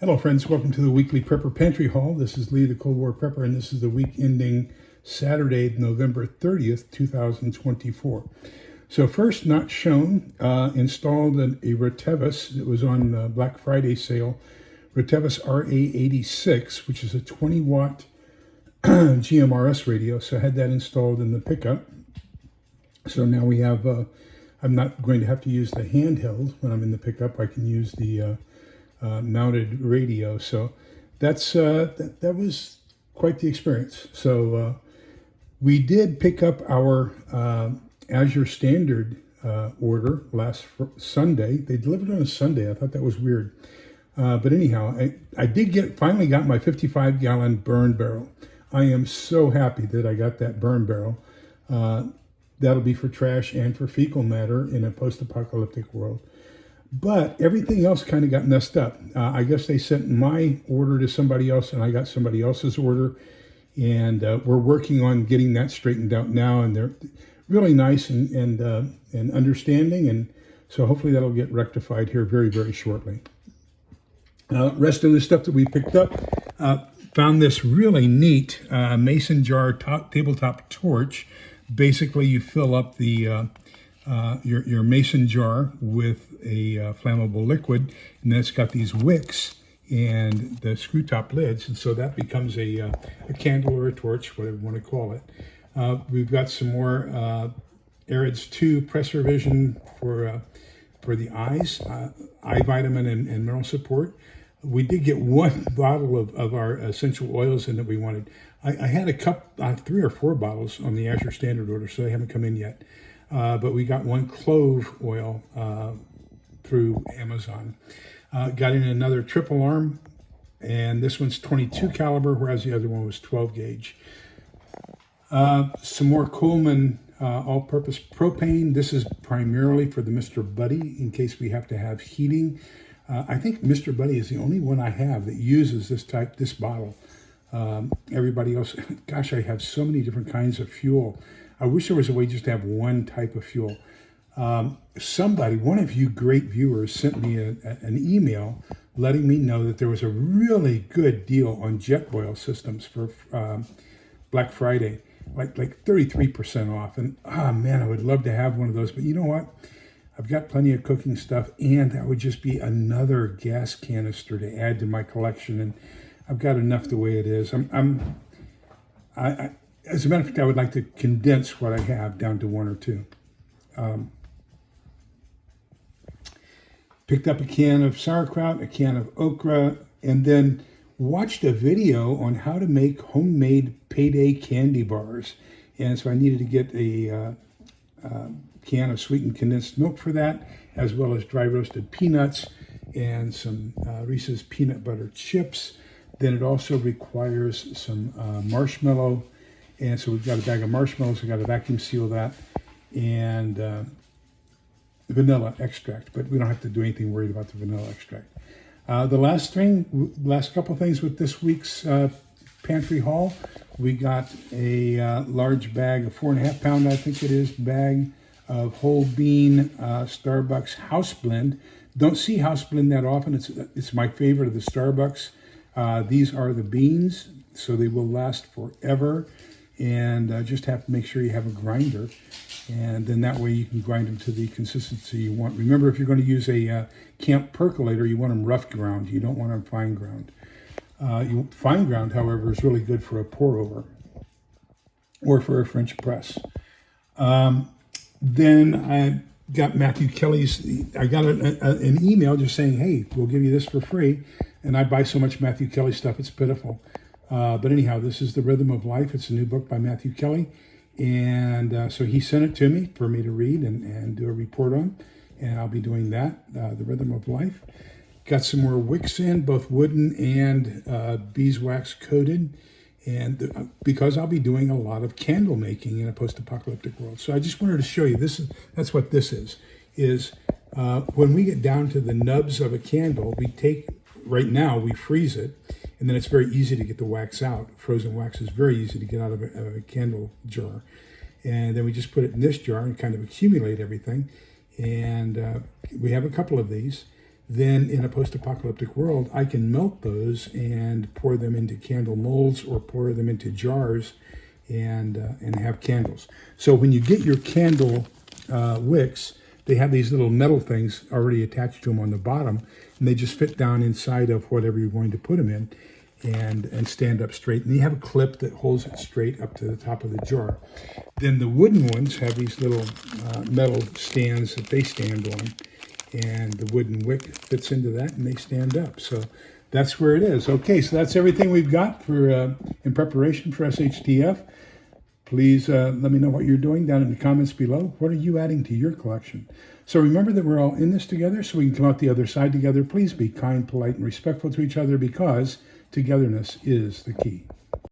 Hello friends, welcome to the weekly Prepper Pantry Haul. This is Lee, the Cold War Prepper, and this is the week ending Saturday, November 30th, 2024. So first, not shown, installed a Retevis. It was on Black Friday sale. Retevis RA86, which is a 20 watt GMRS radio. So I had that installed in the pickup. So now we have, I'm not going to have to use the handheld when I'm in the pickup. I can use the mounted radio. So that's that was quite the experience. So we did pick up our Azure Standard order last Sunday. They delivered on a Sunday. I thought that was weird. But anyhow, I did finally got my 55-gallon burn barrel. I am so happy that I got that burn barrel. That'll be for trash and for fecal matter in a post-apocalyptic world. But everything else kind of got messed up. I guess they sent my order to somebody else, and I got somebody else's order. And we're working on getting that straightened out now. And they're really nice and understanding. And so hopefully that'll get rectified here very, very shortly. Rest of the stuff that we picked up, found this really neat mason jar tabletop torch. Basically, you fill up the your mason jar with a flammable liquid, and then it's got these wicks and the screw top lids, and so that becomes a candle or a torch, whatever you want to call it. We've got some more Arids 2 Pressure Vision for the eyes, eye vitamin and mineral support. We did get one bottle of our essential oils in that we wanted. I had a cup, 3 or 4 bottles on the Azure Standard order, so they haven't come in yet. But we got one clove oil through Amazon. Got in another triple arm, and this one's 22 caliber, whereas the other one was 12 gauge. Some more Coleman all-purpose propane. This is primarily for the Mr. Buddy in case we have to have heating. I think Mr. Buddy is the only one I have that uses this bottle. Everybody else, gosh, I have so many different kinds of fuel. I wish there was a way just to have one type of fuel. One of you great viewers sent me an email letting me know that there was a really good deal on jet oil systems for Black Friday, like 33% off. And man, I would love to have one of those. But you know what? I've got plenty of cooking stuff, and that would just be another gas canister to add to my collection. And I've got enough the way it is. As a matter of fact, I would like to condense what I have down to 1 or 2. Picked up a can of sauerkraut, a can of okra, and then watched a video on how to make homemade payday candy bars. And so I needed to get a can of sweetened condensed milk for that, as well as dry roasted peanuts and some Reese's peanut butter chips. Then it also requires some marshmallow. And so we've got a bag of marshmallows. We've got to vacuum seal that, and vanilla extract. But we don't have to do anything worried about the vanilla extract. The last couple things with this week's pantry haul, we got a large bag, a 4.5 pound, I think it is, bag of whole bean Starbucks house blend. Don't see house blend that often. It's my favorite of the Starbucks. These are the beans, so they will last forever. And just have to make sure you have a grinder, and then that way you can grind them to the consistency you want. Remember, if you're going to use a camp percolator, you want them rough ground. You don't want them fine ground. Fine ground, however, is really good for a pour over or for a French press. Then I got Matthew Kelly's. I got an email just saying, "Hey, we'll give you this for free," and I buy so much Matthew Kelly stuff, it's pitiful. But anyhow, this is The Rhythm of Life. It's a new book by Matthew Kelly. And so he sent it to me for me to read and do a report on. And I'll be doing that, The Rhythm of Life. Got some more wicks in, both wooden and beeswax coated. And because I'll be doing a lot of candle making in a post-apocalyptic world. So I just wanted to show you, that's what this is when we get down to the nubs of a candle, right now we freeze it. And then it's very easy to get the wax out. Frozen wax is very easy to get out of a candle jar. And then we just put it in this jar and kind of accumulate everything. And we have a couple of these. then in a post-apocalyptic world, I can melt those and pour them into candle molds or pour them into jars and have candles. So when you get your candle wicks, they have these little metal things already attached to them on the bottom, and they just fit down inside of whatever you're going to put them in and stand up straight. And you have a clip that holds it straight up to the top of the jar. Then the wooden ones have these little metal stands that they stand on, and the wooden wick fits into that and they stand up. So that's where it is. Okay, so that's everything we've got for in preparation for SHTF. Please let me know what you're doing down in the comments below. What are you adding to your collection? So remember that we're all in this together, so we can come out the other side together. Please be kind, polite, and respectful to each other, because togetherness is the key.